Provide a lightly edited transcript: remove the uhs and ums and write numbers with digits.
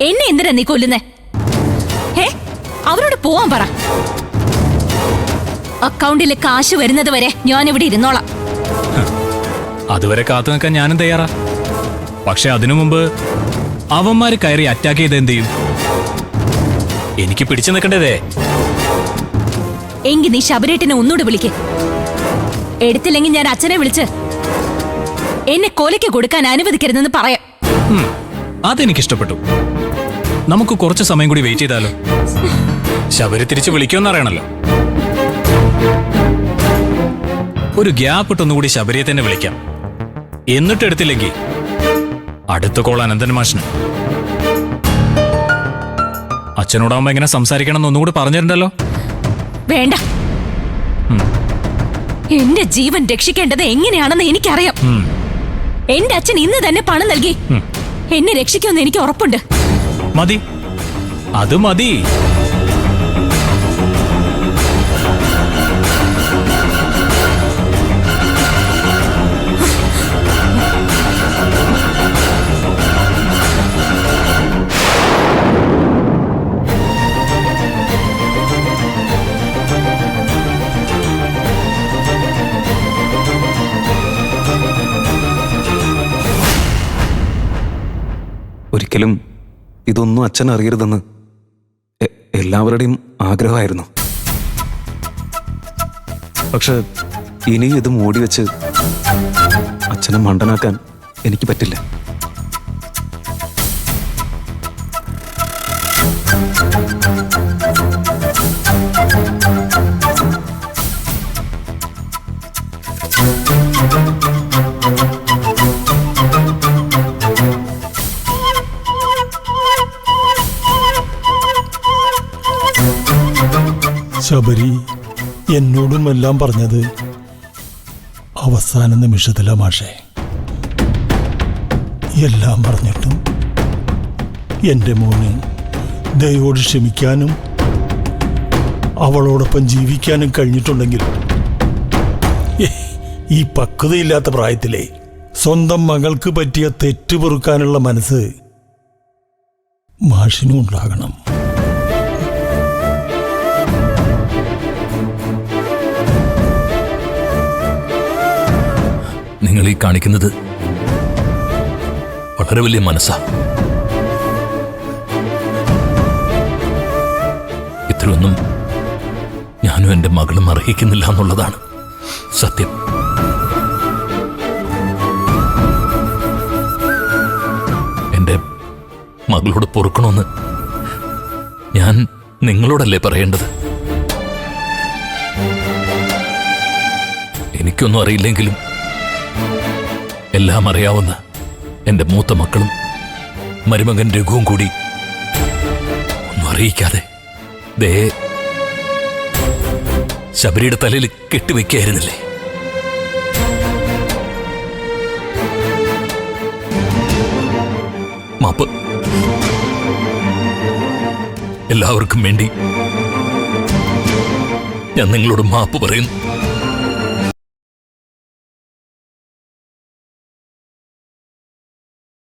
എന്നെ എന്തിനാ നീ കൊല്ലുന്നേ? അവരോട് പോവാൻ പറ. അക്കൗണ്ടിലെ കാശ് വരുന്നത് വരെ ഞാൻ ഇവിടെ ഇരുന്നോളാം. അതുവരെ കാത്തു നിൽക്കാൻ ഞാനും തയ്യാറാ. പക്ഷെ അതിനു മുമ്പ് അവന്മാര് കയറി അറ്റാക്ക് ചെയ്ത് എന്ത് ചെയ്യും? എനിക്ക് പിടിച്ചു നിൽക്കേണ്ടതേ. എങ്കിൽ നീ ശബരേട്ടിനെ ഒന്നുകൂടെ വിളിക്ക്. എടുത്തില്ലെങ്കിൽ ഞാൻ അച്ഛനെ വിളിച്ച് എന്നെ കൊലയ്ക്ക് കൊടുക്കാൻ അനുവദിക്കരുതെന്ന് പറയാം. അതെനിക്കിഷ്ടപ്പെട്ടു. നമുക്ക് കുറച്ച് സമയം കൂടി വെയിറ്റ് ചെയ്താലോ? ശബരി തിരിച്ച് വിളിക്കുമെന്നറിയണല്ലോ. ഒരു ഗ്യാപ്പ് ഇട്ടൊന്നുകൂടി ശബരിയെ തന്നെ വിളിക്കാം. എന്നിട്ട് എടുത്തില്ലെങ്കിൽ അടുത്ത കോൾ അനന്തൻ മാഷിന്. അച്ഛനോടാവുമ്പോ എങ്ങനെ സംസാരിക്കണം എന്നൊന്നുകൂടി പറഞ്ഞിട്ടുണ്ടല്ലോ. വേണ്ട, എന്റെ ജീവൻ രക്ഷിക്കേണ്ടത് എങ്ങനെയാണെന്ന് എനിക്കറിയാം. എന്റെ അച്ഛൻ ഇന്ന് തന്നെ പണം നൽകി എന്നെ രക്ഷിക്കുമെന്ന് എനിക്ക് ഉറപ്പുണ്ട്. മതി, അത് മതി. ഒരിക്കലും ഇതൊന്നും അച്ഛൻ അറിയരുതെന്ന് എല്ലാവരുടെയും ആഗ്രഹമായിരുന്നു. പക്ഷെ ഇനി ഇത് മൂടി വെച്ച് അച്ഛനെ മണ്ടനാക്കാൻ എനിക്ക് പറ്റില്ല. ശബരി എന്നോടും എല്ലാം പറഞ്ഞത് അവസാന നിമിഷത്തിലാ മാഷേ. എല്ലാം പറഞ്ഞിട്ടും എൻ്റെ മോന് ദയോട് ക്ഷമിക്കാനും അവളോടൊപ്പം ജീവിക്കാനും കഴിഞ്ഞിട്ടുണ്ടെങ്കിൽ ഈ പക്വതയില്ലാത്ത പ്രായത്തിലെ സ്വന്തം മകൾക്ക് പറ്റിയ തെറ്റ് പൊറുക്കാനുള്ള മനസ്സ് മാഷിനും ഉണ്ടാകണം. നിങ്ങൾ ഈ കാണിക്കുന്നത് വളരെ വലിയ മനസ്സാ. ഇത്രയൊന്നും ഞാനും എൻ്റെ മകളും അർഹിക്കുന്നില്ല എന്നുള്ളതാണ് സത്യം. എൻ്റെ മകളോട് പൊറുക്കണമെന്ന് ഞാൻ നിങ്ങളോടല്ലേ പറയേണ്ടത്? എനിക്കൊന്നും അറിയില്ലെങ്കിലും എല്ലാം അറിയാവുന്ന എൻ്റെ മൂത്ത മക്കളും മരുമകൻ രഘുവും കൂടി ഒന്നും അറിയിക്കാതെ ദേ ശബരിയുടെ തലയിൽ കെട്ടിവെക്കായിരുന്നില്ലേ? മാപ്പ്. എല്ലാവർക്കും വേണ്ടി ഞാൻ നിങ്ങളോട് മാപ്പ് പറയുന്നു.